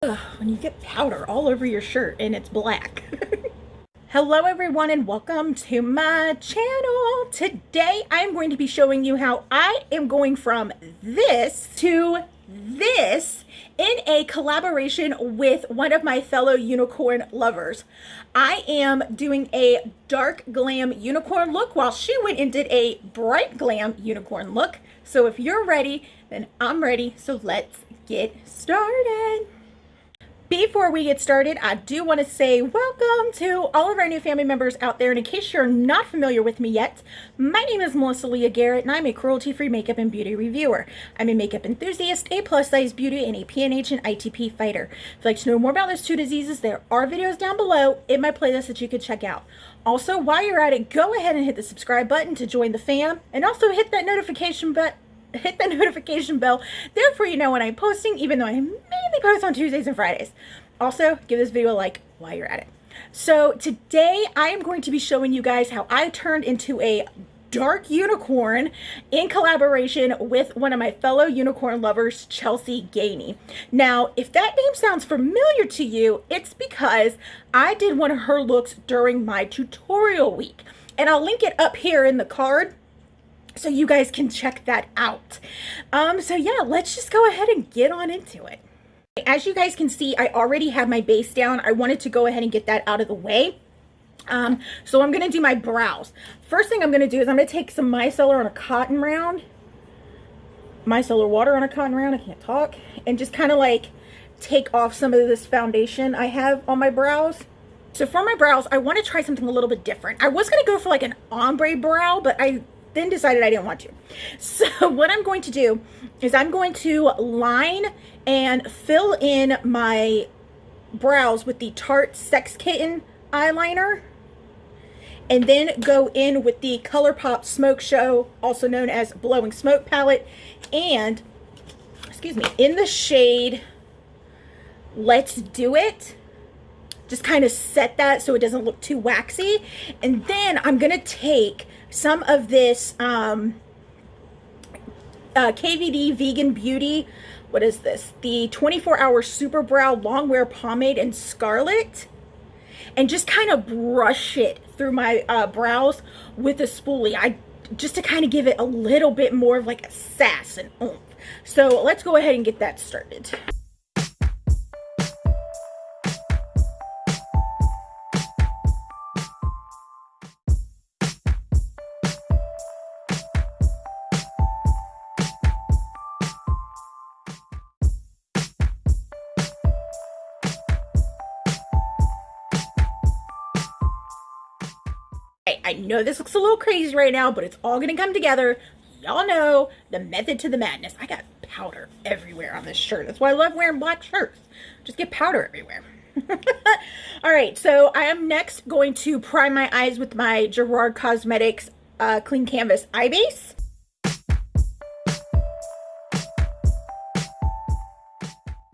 Ugh, when you get powder all over your shirt and it's black. Hello everyone and welcome to my channel. Today I'm going to be showing you how I am going from this to this in a collaboration with one of my fellow unicorn lovers. I am doing a Dark Glam Unicorn look while she went and did a Bright Glam Unicorn look. So if you're ready, then I'm ready. So let's get started. Before we get started, I do want to say welcome to all of our new family members out there. And in case you're not familiar with me yet, my name is Leah Garrett, and I'm a cruelty-free makeup and beauty reviewer. I'm a makeup enthusiast, a plus-size beauty, and a PNH and ITP fighter. If you'd like to know more about those two diseases, there are videos down below in my playlist that you could check out. Also, while you're at it, go ahead and hit the subscribe button to join the fam, and also hit that notification bell there for you know when I'm posting, even though I mainly post on Tuesdays and Fridays. Also, give this video a like while you're at it. So today I am going to be showing you guys how I turned into a dark unicorn in collaboration with one of my fellow unicorn lovers, Chelsie Gainey. Now, if that name sounds familiar to you, it's because I did one of her looks during my tutorial week, and I'll link it up here in the card so you guys can check that out. So yeah, let's just go ahead and get on into it. As you guys can see, I already have my base down. I wanted to go ahead and get that out of the way. So I'm going to do my brows. First thing I'm going to do is I'm going to take some micellar on a cotton round. Micellar water on a cotton round. I can't talk. And just kind of like take off some of this foundation I have on my brows. So for my brows, I want to try something a little bit different. I was going to go for like an ombre brow, but I then decided I didn't want to. So what I'm going to do is I'm going to line and fill in my brows with the Tarte Sex Kitten eyeliner, and then go in with the ColourPop Smoke Show, also known as Blowing Smoke palette, and excuse me, in the shade Let's Do It. Just kind of set that so it doesn't look too waxy. And then I'm gonna take some of this KVD Vegan Beauty, what is this? The 24-Hour Super Brow Long Wear Pomade in Scarlet, and just kind of brush it through my brows with a spoolie. Just to kind of give it a little bit more of like a sass and oomph. So let's go ahead and get that started. I know this looks a little crazy right now, but it's all going to come together. Y'all know the method to the madness. I got powder everywhere on this shirt. That's why I love wearing black shirts. Just get powder everywhere. All right, so I am next going to prime my eyes with my Gerard Cosmetics Clean Canvas Eye Base.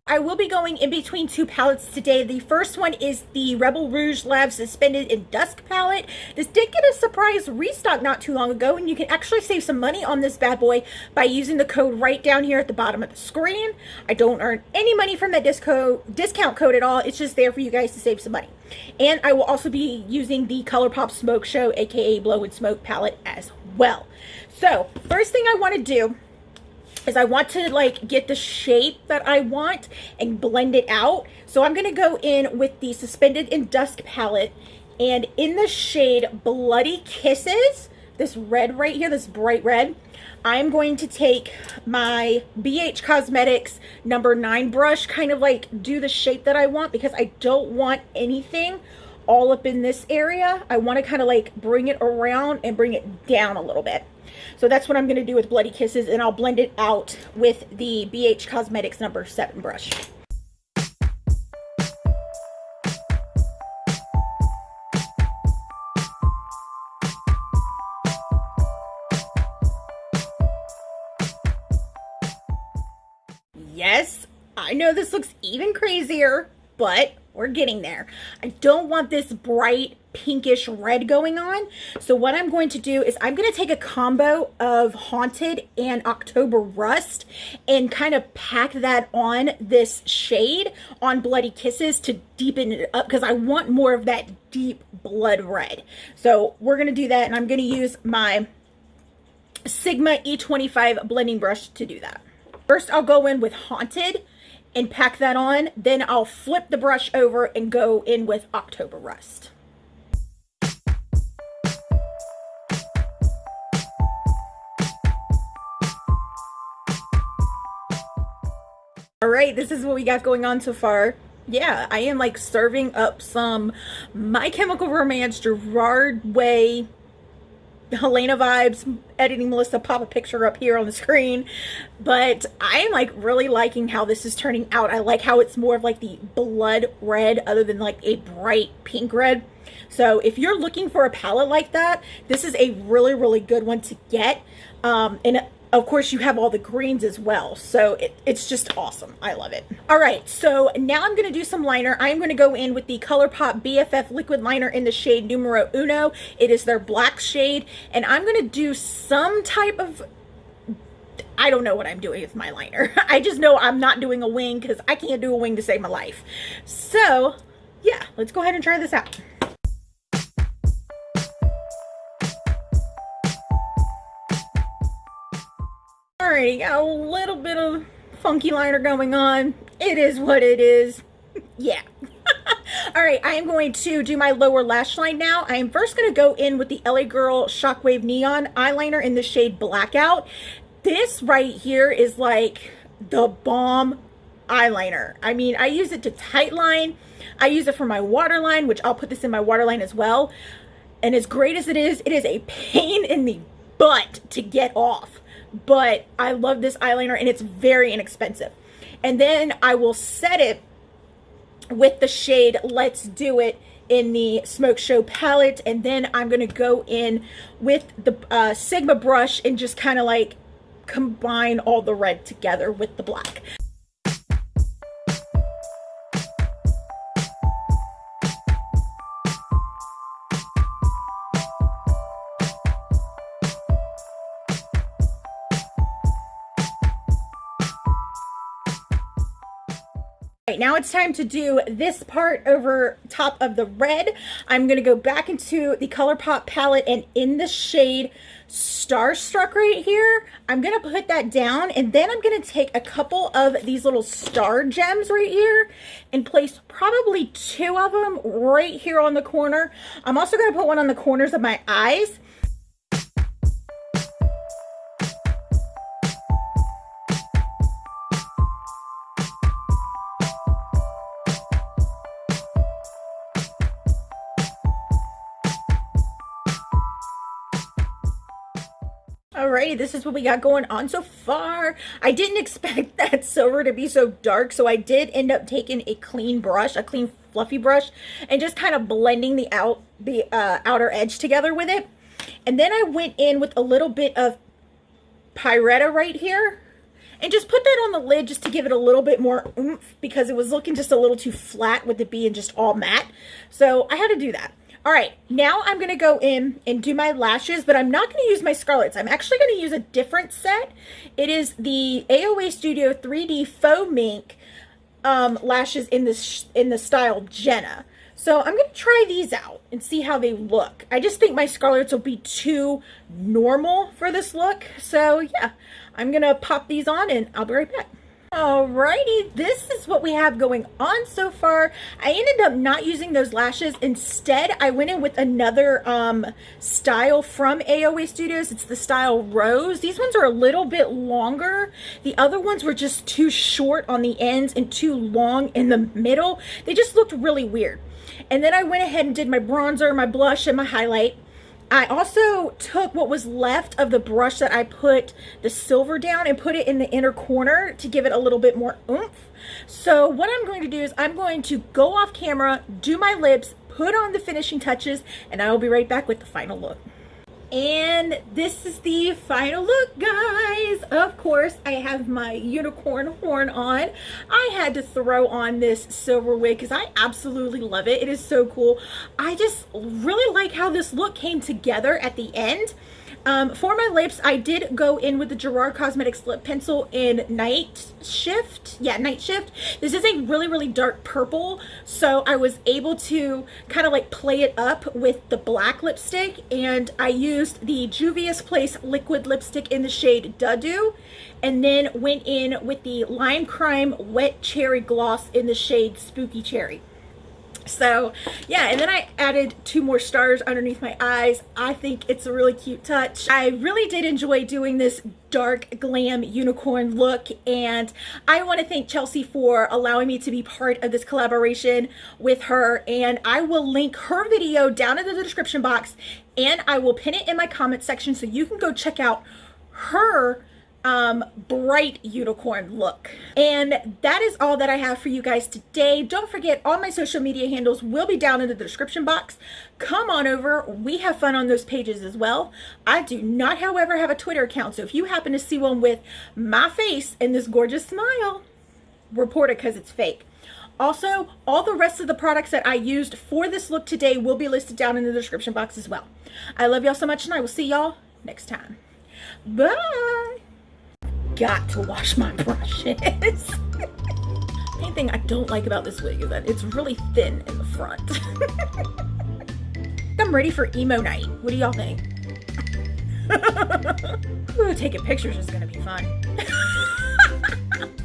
I will be going in between two palettes today. The first one is the Rebel Rouge Lab Suspended in Dusk palette. This did get a surprise restock not too long ago, and you can actually save some money on this bad boy by using the code right down here at the bottom of the screen. I don't earn any money from that discount code at all. It's just there for you guys to save some money. And I will also be using the ColourPop Smoke Show, aka Blow and Smoke palette as well. So first thing I want to do is I want to like get the shape that I want and blend it out. So I'm going to go in with the Suspended in Dusk palette, and in the shade Bloody Kisses, this red right here, this bright red, I'm going to take my BH Cosmetics number 9 brush, kind of like do the shape that I want, because I don't want anything all up in this area. I want to kind of like bring it around and bring it down a little bit. So that's what I'm going to do with Bloody Kisses, and I'll blend it out with the BH Cosmetics number 7 brush. Yes, I know this looks even crazier, but we're getting there. I don't want this bright pinkish red going on. So what I'm going to do is I'm going to take a combo of Haunted and October Rust and kind of pack that on this shade on Bloody Kisses to deepen it up, because I want more of that deep blood red. So we're going to do that, and I'm going to use my Sigma E25 blending brush to do that. First, I'll go in with Haunted and pack that on. Then I'll flip the brush over and go in with October Rust. All right, this is what we got going on so far. Yeah, I am like serving up some My Chemical Romance Gerard Way Helena vibes, editing Melissa, pop a picture up here on the screen. But I am like really liking how this is turning out. I like how it's more of like the blood red other than like a bright pink red. So if you're looking for a palette like that, this is a really, really good one to get. And of course you have all the greens as well. So it's just awesome. I love it. All right, so now I'm going to do some liner. I'm going to go in with the ColourPop BFF liquid liner in the shade Numero Uno. It is their black shade. And I'm going to do some type of, I don't know what I'm doing with my liner. I just know I'm not doing a wing because I can't do a wing to save my life. So yeah, let's go ahead and try this out. Alrighty, got a little bit of funky liner going on. It is what it is. Yeah. Alright, I am going to do my lower lash line now. I am first going to go in with the LA Girl Shockwave Neon eyeliner in the shade Blackout. This right here is like the bomb eyeliner. I mean, I use it to tightline. I use it for my waterline, which I'll put this in my waterline as well. And as great as it is a pain in the butt to get off. But I love this eyeliner and it's very inexpensive. And then I will set it with the shade Let's Do It in the Smoke Show palette. And then I'm going to go in with the Sigma brush and just kind of like combine all the red together with the black. Now it's time to do this part over top of the red. I'm going to go back into the ColourPop palette and in the shade Starstruck right here, I'm going to put that down, and then I'm going to take a couple of these little star gems right here and place probably 2 of them right here on the corner. I'm also going to put one on the corners of my eyes. Alrighty, this is what we got going on so far. I didn't expect that silver to be so dark, so I did end up taking a clean brush, a clean fluffy brush, and just kind of blending the outer edge together with it. And then I went in with a little bit of Pyretta right here and just put that on the lid just to give it a little bit more oomph, because it was looking just a little too flat with it being just all matte. So I had to do that. All right, now I'm going to go in and do my lashes, but I'm not going to use my Scarlets. I'm actually going to use a different set. It is the AOA Studio 3D Faux Mink lashes in the style Jenna. So I'm going to try these out and see how they look. I just think my Scarlets will be too normal for this look. So yeah, I'm going to pop these on and I'll be right back. Alrighty, this is what we have going on so far. I ended up not using those lashes. Instead, I went in with another style from AOA Studios. It's the style Rose. These ones are a little bit longer. The other ones were just too short on the ends and too long in the middle. They just looked really weird. And then I went ahead and did my bronzer, my blush, and my highlight. I also took what was left of the brush that I put the silver down and put it in the inner corner to give it a little bit more oomph. So what I'm going to do is I'm going to go off camera, do my lips, put on the finishing touches, and I will be right back with the final look. And this is the final look, guys. Of course, I have my unicorn horn on. I had to throw on this silver wig because I absolutely love it. It is so cool. I just really like how this look came together at the end. For my lips, I did go in with the Gerard Cosmetics lip pencil in Night Shift. Yeah, Night Shift. This is a really, really dark purple, so I was able to kind of like play it up with the black lipstick, and I used the Juvia's Place liquid lipstick in the shade Dudu, and then went in with the Lime Crime Wet Cherry Gloss in the shade Spooky Cherry. So yeah, and then I added 2 more stars underneath my eyes. I think it's a really cute touch. I really did enjoy doing this Dark Glam Unicorn look, and I want to thank Chelsie for allowing me to be part of this collaboration with her, and I will link her video down in the description box, and I will pin it in my comment section so you can go check out her bright unicorn look. And that is all that I have for you guys today. Don't forget, all my social media handles will be down in the description box. Come on over, we have fun on those pages as well. I do not, however, have a Twitter account, so if you happen to see one with my face and this gorgeous smile, report it because it's fake. Also, all the rest of the products that I used for this look today will be listed down in the description box as well. I love y'all so much, and I will see y'all next time. Bye! Got to wash my brushes. Main thing I don't like about this wig is that it's really thin in the front. I'm ready for emo night. What do y'all think? Ooh, taking pictures is gonna be fun.